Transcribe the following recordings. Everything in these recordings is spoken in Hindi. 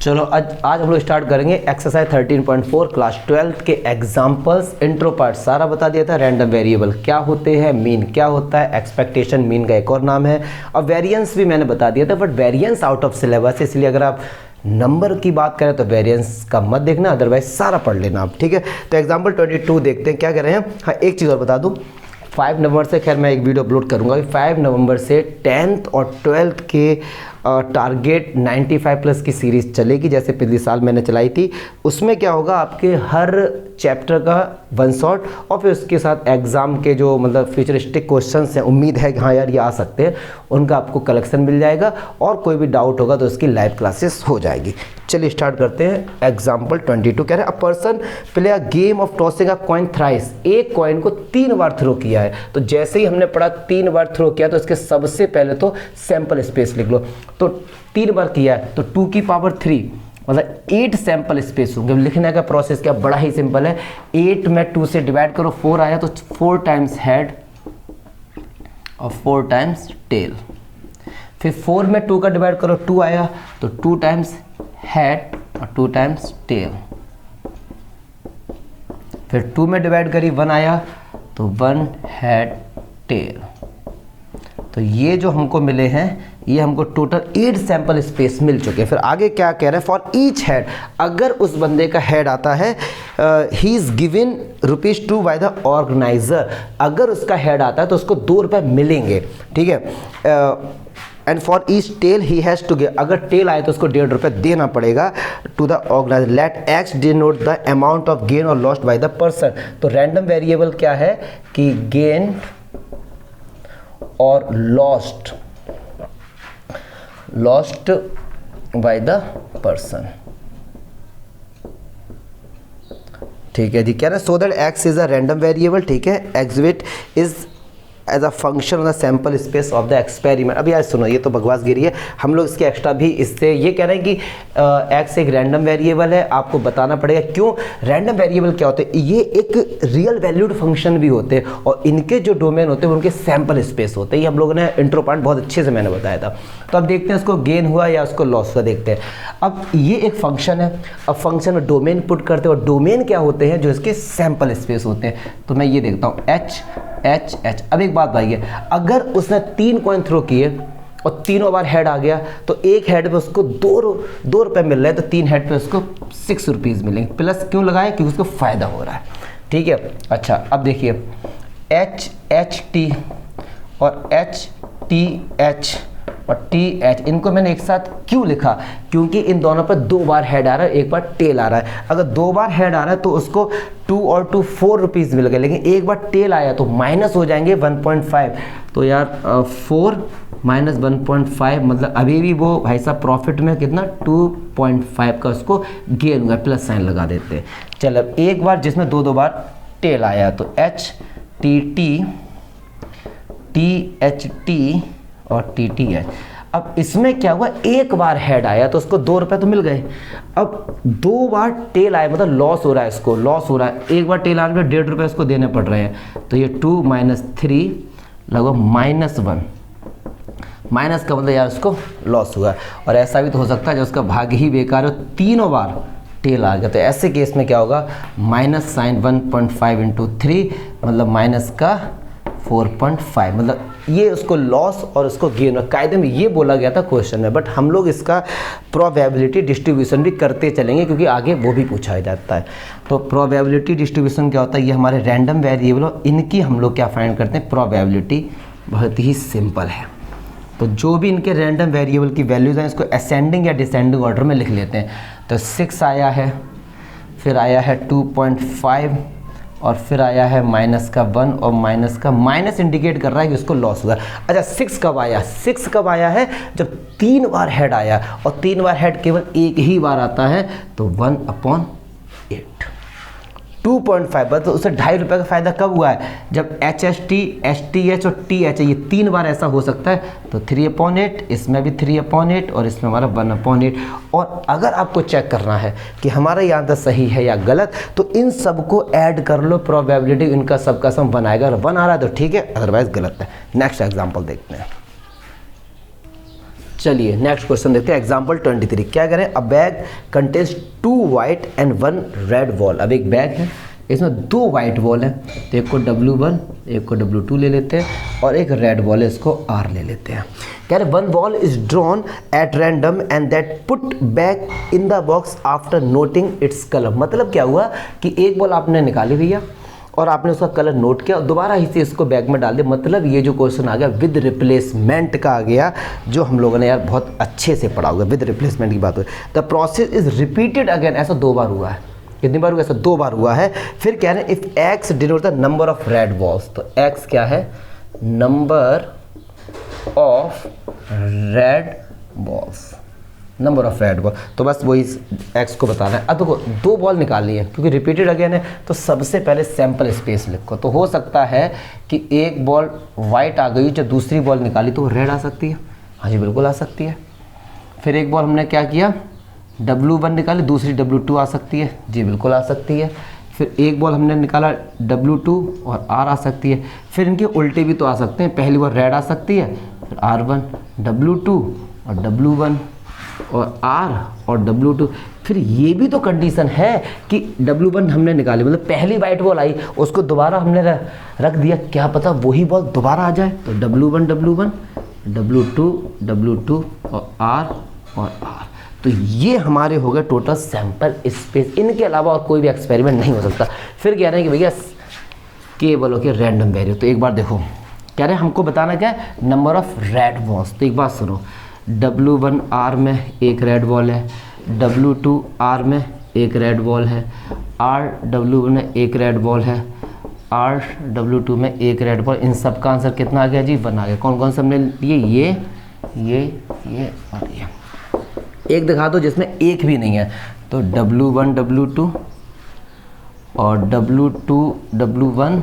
चलो आज हम लोग स्टार्ट करेंगे एक्सरसाइज 13.4 क्लास 12 के एग्जाम्पल्स। इंट्रो पार्ट सारा बता दिया था। रैंडम वेरिएबल क्या होते हैं, मीन क्या होता है, एक्सपेक्टेशन मीन का एक और नाम है, और वेरिएंस भी मैंने बता दिया था, but variance out of syllabus, इसलिए अगर आप नंबर की बात करें तो वेरिएंस का मत देखना, अदरवाइज सारा पढ़ लेना आप, ठीक है। तो एग्जाम्पल 22 देखते हैं क्या कह रहे हैं। हाँ, एक चीज़ और बता दूँ, 5 नवंबर से, खैर मैं एक वीडियो अपलोड करूंगा, 5 नवंबर से 10th और 12th के टारगेट 95 प्लस की सीरीज़ चलेगी, जैसे पिछले साल मैंने चलाई थी। उसमें क्या होगा, आपके हर चैप्टर का वन शॉट और फिर उसके साथ एग्ज़ाम के जो मतलब फ्यूचरिस्टिक क्वेश्चंस हैं, उम्मीद है कि हाँ यार ये आ सकते हैं, उनका आपको कलेक्शन मिल जाएगा, और कोई भी डाउट होगा तो उसकी लाइव क्लासेस हो जाएगी। चलिए स्टार्ट करते हैं। एग्जाम्पल 22 कह रहे हैं, a person play a game of tossing a coin thrice. एक कॉइन को 3 बार थ्रो किया है। तो जैसे ही हमने पढ़ा 3 बार थ्रो किया, तो इसके सबसे पहले तो सैंपल स्पेस लिख लो। तो 3 बार किया है तो 2 की पावर 3 मतलब 8 सैंपल स्पेस होंगे। लिखने का प्रोसेस क्या, बड़ा ही सिंपल है। 8 में 2 से डिवाइड करो, 4 आया तो 4 टाइम्स हेड और 4 टाइम्स टेल। फिर 4 में 2 का डिवाइड करो, 2 आया तो 2 टाइम्स हेड और 2 टाइम्स टेल। फिर 2 में डिवाइड करी, 1 आया तो 1 हेड टेल। तो ये जो हमको मिले हैं, ये हमको टोटल 8 सैंपल स्पेस मिल चुके हैं। फिर आगे क्या कह रहे हैं, फॉर ईच हेड, अगर उस बंदे का हेड आता है, he is given ₹2 by the organiser. अगर उसका हेड आता है तो उसको ₹2 मिलेंगे, ठीक है। And for each tail he has to give, अगर टेल आए तो उसको ₹1.5 देना पड़ेगा to the organiser. Let X denote the amount of gain और लॉस्ट बाय द पर्सन। तो रैंडम वेरिएबल क्या है कि गेन और लॉस्ट बाय द पर्सन, ठीक है जी। कह रहे हैं so that X is a random variable, ठीक है। Exit is as a function of the sample space of the experiment. अभी यार सुनो, ये तो बकवासगिरी है, हम लोग इसके एक्स्ट्रा भी इससे ये कह रहे हैं कि एक्स एक रैंडम वेरिएबल है, आपको बताना पड़ेगा क्यों। रैंडम वेरिएबल क्या होते हैं, ये एक रियल वैल्यूड फंक्शन भी होते हैं, और इनके जो डोमेन होते हैं उनके सैंपल स्पेस होते हैं। ये हम लोगों ने इंट्रो पार्ट बहुत अच्छे से मैंने बताया था। तो अब देखते हैं उसको गेन हुआ या उसको लॉस हुआ, देखते हैं। अब ये एक फंक्शन है, अब फंक्शन में डोमेन पुट करते हैं, और डोमेन क्या होते हैं, जो इसके सैंपल स्पेस होते हैं। तो मैं ये देखता हूँ एच एच एच। अब एक बात भाई है, अगर उसने 3 कॉइन थ्रो किए और तीनों बार हेड आ गया, तो एक हेड पे उसको ₹2 मिल रहे हैं, तो 3 हेड पे उसको ₹6 मिलेंगे। प्लस क्यों लगाए, क्योंकि उसको फ़ायदा हो रहा है, ठीक है। अच्छा, अब देखिए एच एच टी और एच टी एच और टी एच, इनको मैंने एक साथ क्यों लिखा, क्योंकि इन दोनों पर 2 बार हेड आ रहा है, एक बार टेल आ रहा है। अगर 2 बार हेड आ रहा है तो उसको 2 और 2 ₹4 मिल गए, लेकिन एक बार टेल आया तो माइनस हो जाएंगे 1.5। तो यार 4 माइनस 1.5 मतलब अभी भी वो भाई साहब प्रॉफिट में कितना 2.5 का उसको गेन हुआ, प्लस साइन लगा देते हैं। चलो एक बार जिसमें 2 बार टेल आया, तो H T T T H T और टी टी एच। अब इसमें क्या हुआ, एक बार हेड आया तो उसको ₹2 तो मिल गए। अब 2 बार टेल आया मतलब लॉस हो रहा है, इसको लॉस हो रहा है। एक बार टेल आने में ₹1.5 इसको देने पड़ रहे हैं। तो ये 2 माइनस 3 लगभग -1, माइनस का मतलब यार उसको लॉस हुआ। और ऐसा भी तो हो सकता है जब उसका भाग्य ही बेकार हो, तीनों बार टेल आ गया, तो ऐसे केस में क्या होगा, माइनस साइन 1.5 इंटू 3 मतलब माइनस का 4.5, मतलब ये उसको लॉस और उसको गेन। कायदे में ये बोला गया था क्वेश्चन में, बट हम लोग इसका प्रोबेबिलिटी डिस्ट्रीब्यूशन भी करते चलेंगे, क्योंकि आगे वो भी पूछा जाता है। तो प्रोबेबिलिटी डिस्ट्रीब्यूशन क्या होता है, ये हमारे रैंडम वेरिएबल और इनकी हम लोग क्या फाइंड करते हैं, प्रोबेबिलिटी। बहुत ही सिंपल है। तो जो भी इनके रैंडम वेरिएबल की वैल्यूज़ हैं, इसको असेंडिंग या डिसेंडिंग ऑर्डर में लिख लेते हैं। तो 6 आया है, फिर आया है 2.5, और फिर आया है -1, और माइनस का माइनस इंडिकेट कर रहा है कि उसको लॉस हुआ। अच्छा 6 कब आया, 6 कब आया है, जब 3 बार हेड आया, और 3 बार हेड केवल एक ही बार आता है, तो 1/8। 2.5 तो उससे ₹2.5 का फ़ायदा कब हुआ है, जब H H T H T H और टी एच ये 3 बार ऐसा हो सकता है। तो 3/8, इसमें भी 3/8 और इसमें हमारा 1/8। और अगर आपको चेक करना है कि हमारा ये आंसर सही है या गलत, तो इन सबको ऐड कर लो, प्रोबेबिलिटी इनका सबका सम 1 आएगा। अगर 1 आ रहा है तो ठीक है, अदरवाइज गलत है। नेक्स्ट एग्जाम्पल देखते हैं। चलिए नेक्स्ट क्वेश्चन देखते हैं। एग्जाम्पल 23 क्या करें, अ bag contains 2 white and 1 red ball. अब एक बैग है, इसमें 2 वाइट बॉल है, तो एक को W1 एक को W2 ले लेते हैं और एक रेड बॉल है, इसको R ले लेते हैं। कह रहे 1 ball is drawn at random and that put back in the box after noting its colour. मतलब क्या हुआ कि एक बॉल आपने निकाली भैया और आपने उसका कलर नोट किया और दोबारा इसे इसको बैग में डाल दिया। मतलब ये जो क्वेश्चन आ गया विद रिप्लेसमेंट का आ गया, जो हम लोगों ने यार बहुत अच्छे से पढ़ा होगा। विद रिप्लेसमेंट की बात हुई, the process is repeated again. ऐसा 2 बार हुआ है। कितनी बार हुआ? ऐसा 2 बार हुआ है। फिर कह रहे हैं if x denote the number of red balls, तो एक्स क्या है, number of red balls, number of red ball. तो बस वही एक्स को बताना है। अब देखो 2 बॉल निकालनी है क्योंकि रिपीटेड अगेन है, तो सबसे पहले सैंपल स्पेस लिखो। तो हो सकता है कि एक बॉल वाइट आ गई, जब दूसरी बॉल निकाली तो रेड आ सकती है। हाँ जी बिल्कुल आ सकती है। फिर एक बॉल हमने क्या किया, W1 निकाली, दूसरी W2 आ सकती है। जी बिल्कुल आ सकती है। फिर एक बॉल हमने निकाला W2 और R आ सकती है। फिर इनके उल्टे भी तो आ सकते हैं, पहली बार रेड आ सकती है, फिर R1 W2 और W1 और R और W2। फिर ये भी तो कंडीशन है कि W1 हमने निकाली, मतलब पहली वाइट बॉल आई, उसको दोबारा हमने रख दिया, क्या पता वही बॉल दोबारा आ जाए। तो W1 W1 W2 W2 और R और R। तो ये हमारे हो गए टोटल सैंपल स्पेस। इनके अलावा और कोई भी एक्सपेरिमेंट नहीं हो सकता। फिर कह रहे हैं कि भैया केवल हो के रैंडम वेरिएबल। तो एक बार देखो कह रहे हैं हमको बताना क्या है, नंबर ऑफ रेड बॉल्स। तो एक बात सुनो, W1 R में एक रेड बॉल है, W2 R में एक रेड बॉल है, R W1 में एक रेड बॉल है, R W2 में एक रेड बॉल। इन सब का आंसर कितना आ गया जी, 1 आ गया। कौन कौन से हमने लिए, ये और ये। एक दिखा दो जिसमें एक भी नहीं है, तो W1 W2 और W2 W1।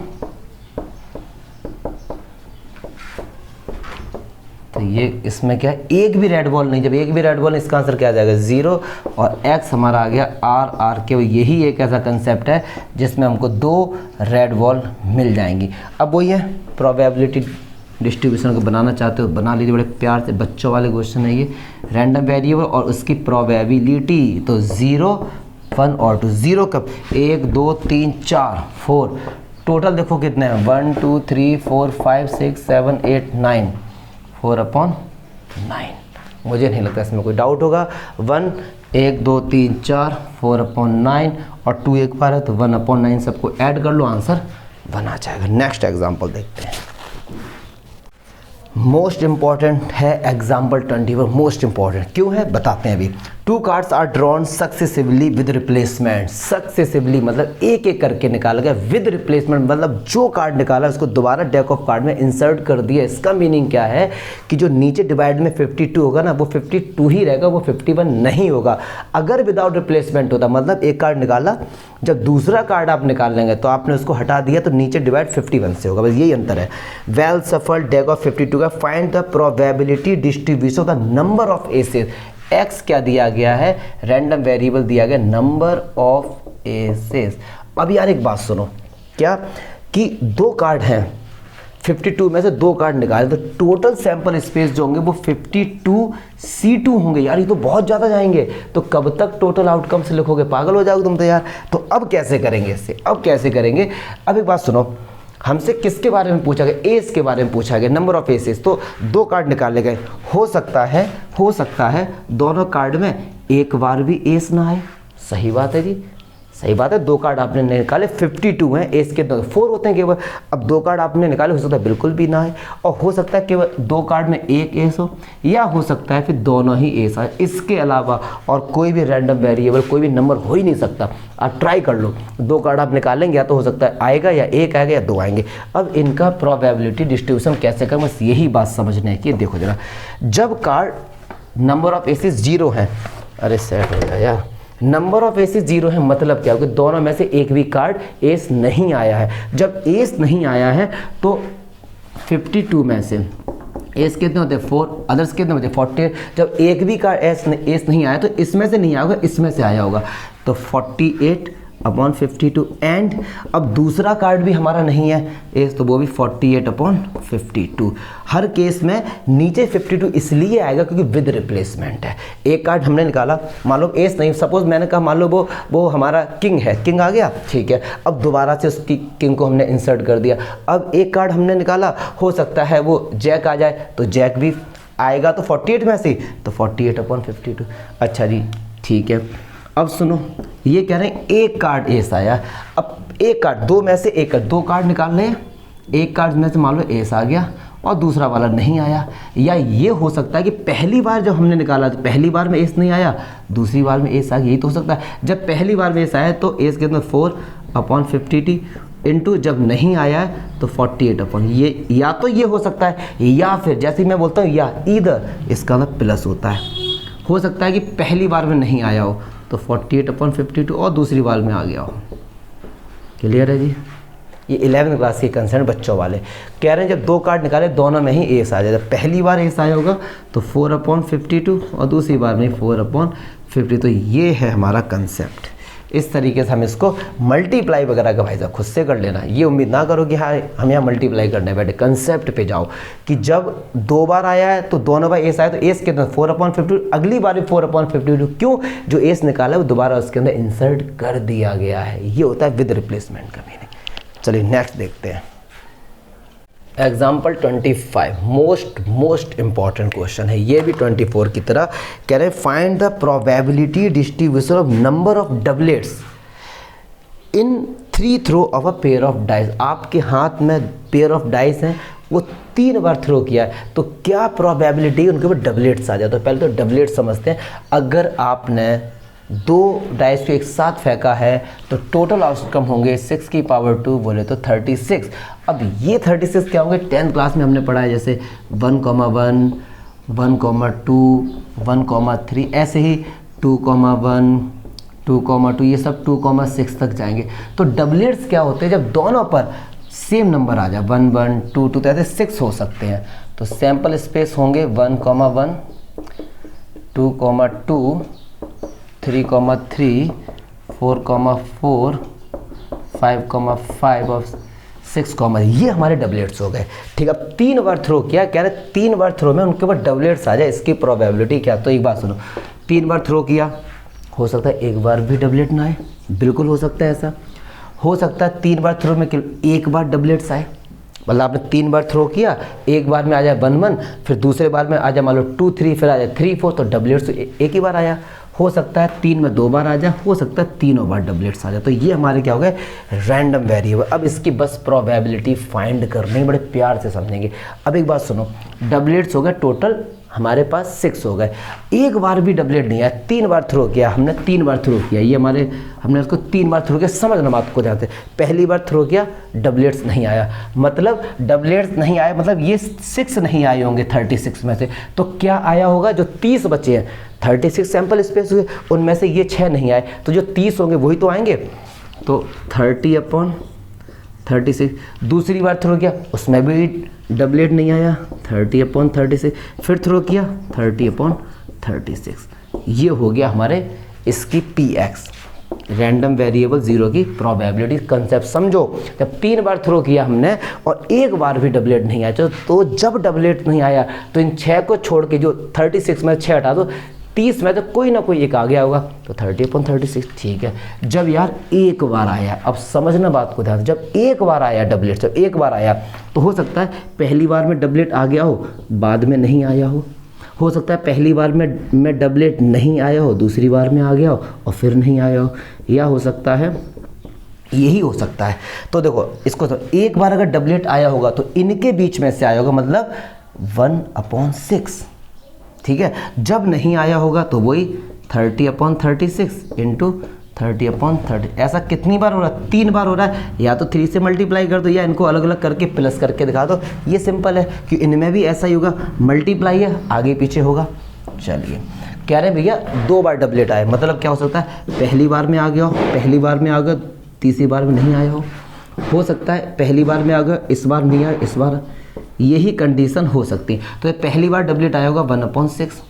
तो ये इसमें क्या है, एक भी रेड बॉल नहीं। जब एक भी रेड बॉल, इसका आंसर क्या आ जाएगा 0। और x हमारा आ गया R के। यही एक ऐसा कंसेप्ट है जिसमें हमको 2 रेड बॉल मिल जाएंगी। अब वही है प्रोबेबिलिटी डिस्ट्रीब्यूशन को बनाना चाहते हो बना लीजिए, बड़े प्यार से। बच्चों वाले क्वेश्चन है ये, रैंडम वेरिएबल और उसकी प्रोबेबिलिटी। तो 0 1 और 2। 0 कब, 1 2 3 4 4 टोटल देखो कितने हैं, 1 2 3 4 5 6 7 8 9 4/9। मुझे नहीं लगता इसमें कोई डाउट होगा। 1 1 2 3 4 4/9 और 2 एक बार है तो 1/9। सबको ऐड कर लो, आंसर 1 आ जाएगा। नेक्स्ट एग्जाम्पल देखते हैं। मोस्ट इंपॉर्टेंट है एग्जाम्पल 24। मोस्ट इंपॉर्टेंट क्यों है बताते हैं अभी। 2 cards are drawn successively with replacement. Successively मतलब एक एक करके निकाला गया, विद रिप्लेसमेंट मतलब जो कार्ड निकाला उसको दोबारा डेक ऑफ कार्ड में इंसर्ट कर दिया। इसका मीनिंग क्या है कि जो नीचे डिवाइड में 52 होगा ना, वो 52 ही रहेगा, वो 51 नहीं होगा। अगर विदाउट रिप्लेसमेंट होता, मतलब एक कार्ड निकाला, जब दूसरा कार्ड आप निकाल लेंगे तो आपने उसको हटा दिया, तो नीचे डिवाइड 51 से होगा। बस यही अंतर है। वेल सफल्ड डेक ऑफ 52 का find the probability distribution of the number of aces. X क्या दिया गया है, रैंडम वेरिएबल दिया गया, नंबर ऑफ एसेस। अब यार एक बात सुनो, क्या कि 2 कार्ड हैं, 52 में से 2 कार्ड निकाले, तो टोटल सैंपल स्पेस जो होंगे वो 52C2 होंगे। यार ये तो बहुत ज़्यादा जाएंगे। तो कब तक टोटल आउटकम से लिखोगे, पागल हो जाओगे तुम तो यार। तो अब कैसे करेंगे इससे, अब कैसे करेंगे। अब एक बात सुनो, हमसे किसके बारे में पूछा गया, एस के बारे में पूछा गया, नंबर ऑफ एसेस। तो 2 कार्ड निकाले गए, हो सकता है दोनों कार्ड में एक बार भी एस ना आए। सही बात है जी, सही बात है। 2 कार्ड आपने निकाले, 52 हैं, एस के 4 होते हैं केवल। अब 2 कार्ड आपने निकाले, हो सकता है बिल्कुल भी ना आए, और हो सकता है केवल 2 कार्ड में एक एस हो, या हो सकता है फिर दोनों ही एस आए। इसके अलावा और कोई भी रैंडम वेरिएबल, कोई भी नंबर हो ही नहीं सकता। आप ट्राई कर लो, 2 कार्ड आप निकालेंगे, या तो हो सकता है आएगा, या एक आएगा, या 2 आएंगे। अब इनका प्रोबेबिलिटी डिस्ट्रीब्यूशन कैसे करें, बस यही बात समझने की। देखो जरा, जब कार्ड नंबर ऑफ एसेस 0 हैं, अरे सेट हो गया यार, नंबर ऑफ एसेस 0 है, मतलब क्या होगा, दोनों में से एक भी कार्ड एस नहीं आया है। जब एस नहीं आया है तो 52 में से एस कितने होते हैं 4, अदर्स कितने होते हैं 40। जब एक भी कार्ड एस नहीं आया तो इसमें से नहीं आया होगा, इसमें से आया होगा। तो 48 अपॉन 52 एंड अब दूसरा कार्ड भी हमारा नहीं है एस, तो वो भी 48 अपॉन 52। हर केस में नीचे 52 इसलिए आएगा क्योंकि विद रिप्लेसमेंट है। एक कार्ड हमने निकाला, मान लो एस नहीं, सपोज मैंने कहा मान लो वो हमारा किंग है, किंग आ गया, ठीक है। अब दोबारा से उसकी किंग को हमने इंसर्ट कर दिया। अब एक कार्ड हमने निकाला, हो सकता है वो जैक आ जाए, तो जैक भी आएगा तो 48 में से, तो 48 अपॉन 52। अच्छा जी ठीक है। अब सुनो, ये कह रहे हैं एक कार्ड एस आया। अब एक कार्ड, दो में से एक कार्ड, दो कार्ड निकाल रहे हैं, एक कार्ड में से मान लो एस आ गया और दूसरा वाला नहीं आया। या ये हो सकता है कि पहली बार जब हमने निकाला तो पहली बार में एस नहीं आया, दूसरी बार में एस आ गया। यही तो हो सकता है, जब पहली बार में एस आया तो एस के अंदर 4 अपॉन 52 इंटू जब नहीं आया है तो 48 अपॉन, ये या तो ये हो सकता है, या फिर जैसे मैं बोलता हूँ या इधर इसका मतलब प्लस होता है। हो सकता है कि पहली बार में नहीं आया हो तो 48 अपॉन 52 और दूसरी बार में आ गया हो। क्लियर है जी? ये 11th क्लास के कंसर्न बच्चों वाले कह रहे हैं जब दो कार्ड निकाले दोनों में ही एस आ जाए। जब पहली बार एस आया होगा तो 4 अपॉन 52 और दूसरी बार में 4 अपॉन 50। तो ये है हमारा कंसेप्ट। इस तरीके से हम इसको मल्टीप्लाई वगैरह का भाई साहब खुद से कर लेना। ये उम्मीद ना करो कि हाँ हम यहाँ मल्टीप्लाई करने बैठे, कंसेप्ट पे जाओ कि जब दो बार आया है तो दोनों बार एस आया तो एस के अंदर 4 अपॉन 50, अगली बार भी 4 अपॉन 52। क्यों? जो एस निकाला है वो दोबारा उसके अंदर इंसर्ट कर दिया गया है। ये होता है विद रिप्लेसमेंट का मीनिंग। चलिए नेक्स्ट देखते हैं। एग्जाम्पल 25 मोस्ट इंपॉर्टेंट क्वेश्चन है। ये भी 24 की तरह कह रहे हैं find the probability distribution of number of doublets in 3 throw of a pair of dice. आपके हाथ में पेयर ऑफ डाइस हैं, वो 3 बार थ्रो किया है, तो क्या प्रोबेबिलिटी उनके ऊपर डबलेट्स आ जाए। तो पहले तो डबलेट समझते हैं। अगर आपने 2 डाइस को एक साथ फेंका है तो टोटल आउटकम होंगे 6 की पावर 2 बोले तो 36। अब ये 36 क्या होंगे? 10th क्लास में हमने पढ़ा है, जैसे 1,1, 1,2, 1,3, ऐसे ही 2,1, 2,2, ये सब 2,6 तक जाएंगे। तो डबलेट्स क्या होते हैं? जब दोनों पर सेम नंबर आ जाए, 1, 1, 2, 2, तो ऐसे 6 हो सकते हैं। तो सैम्पल स्पेस होंगे 1,1, 2,2, 3,3, 4,4, 5,5 और 6, ये हमारे डबलेट्स हो गए। ठीक है, अब 3 बार थ्रो किया, कह रहे 3 बार थ्रो में उनके ऊपर डबलेट्स आ जाए, इसकी प्रोबेबिलिटी क्या? तो एक बात सुनो, 3 बार थ्रो किया, हो सकता है एक बार भी डबलेट ना आए, बिल्कुल हो सकता है ऐसा। हो सकता है 3 बार थ्रो में एक बार डबलेट्स आए, मतलब आपने 3 बार थ्रो किया, एक बार में आ जाए 1, 1, फिर दूसरे बार में आ जाए मान लो 2, 3, फिर आ जाए 3, 4, तो डबलेट्स तो एक ही बार आया। हो सकता है 3 में 2 बार आ जाए, हो सकता है तीनों बार डबलेट्स आ जाए। तो ये हमारे क्या हो गए? Random variable. अब इसकी बस प्रोबेबिलिटी फाइंड करनी, बड़े प्यार से समझेंगे। अब एक बात सुनो, डबलेट्स हो गए टोटल हमारे पास 6 हो गए, एक बार भी डबलेट नहीं आया, 3 बार थ्रो किया हमने, 3 बार थ्रो किया, ये हमारे हमने उसको 3 बार थ्रो किया। समझना बात को जाते, पहली बार थ्रो किया डबलेट्स नहीं आया, मतलब डबलेट्स नहीं आया मतलब ये 6 नहीं आए होंगे 36 में से। तो क्या आया होगा? जो 30 बचे हैं, 36 सैंपल स्पेस हुए, उनमें से ये 6 नहीं आए, तो जो 30 होंगे वही तो आएंगे। तो 30 अपॉन 36। दूसरी बार थ्रो किया, उसमें भी डबलेट नहीं आया, 30 अपॉन 36। फिर थ्रो किया 30 अपॉन 36। ये हो गया हमारे इसकी PX, रैंडम वेरिएबल ज़ीरो की प्रोबेबिलिटी। कंसेप्ट समझो, जब 3 बार थ्रो किया हमने और एक बार भी डबलेट नहीं आया, तो जब डबलेट नहीं आया तो इन 6 को छोड़ के जो 36 में 6 हटा दो, 30 में तो कोई ना कोई एक आ गया होगा, तो 30 अपॉन 36। ठीक है, जब यार एक बार आया, अब समझना बात को ध्यान से, जब एक बार आया डबलेट, जब एक बार आया तो हो सकता है पहली बार में डबलेट आ गया हो, बाद में नहीं आया हो सकता है पहली बार में डबलेट नहीं आया हो, दूसरी बार में आ गया हो और फिर नहीं आया हो, या हो सकता है यही हो सकता है। तो देखो इसको, तो एक बार अगर डबलेट आया होगा तो इनके बीच में से आया होगा, मतलब 1 अपॉन 6। ठीक है, जब नहीं आया होगा तो वही 30 अपॉन 36 इंटू 30 अपॉन 30। ऐसा कितनी बार हो रहा है? 3 बार हो रहा है। या तो 3 से मल्टीप्लाई कर दो या इनको अलग अलग करके प्लस करके दिखा दो। ये सिंपल है कि इनमें भी ऐसा ही होगा, मल्टीप्लाई है, आगे पीछे होगा। चलिए, कह रहे हैं भैया 2 बार डबलेट आए, मतलब क्या हो सकता है? पहली बार में आ गया हो, पहली बार में आ गया, तीसरी बार में नहीं आया हो सकता है पहली बार में आ गया, इस बार नहीं आया, इस बार, यही कंडीशन हो सकती है। तो पहली बार डबलेट आया होगा 1 अपॉन 6,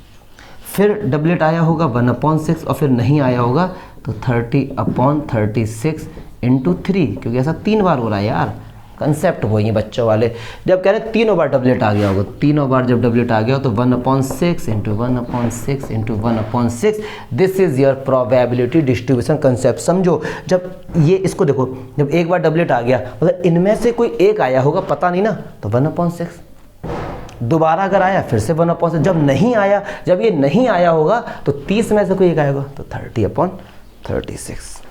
फिर डबलेट आया होगा 1 अपॉन 6 और फिर नहीं आया होगा तो 30/36 इंटू 3, क्योंकि ऐसा 3 बार हो रहा है यार, कंसेप्ट वही है बच्चों वाले। जब कह रहे हैं तीनों बार डबलेट आ गया होगा, तीनों बार जब डबलेट आ गया हो तो 1/6 into 1/6 into 1/6, this is your probability distribution concept. समझो, जब ये इसको देखो, जब एक बार डबलेट आ गया मतलब इनमें से कोई एक आया होगा, पता नहीं ना, तो 1/6, दोबारा अगर आया फिर से 1/6, जब नहीं आया, जब ये नहीं आया होगा तो 30 में से कोई एक आएगा तो 30/36।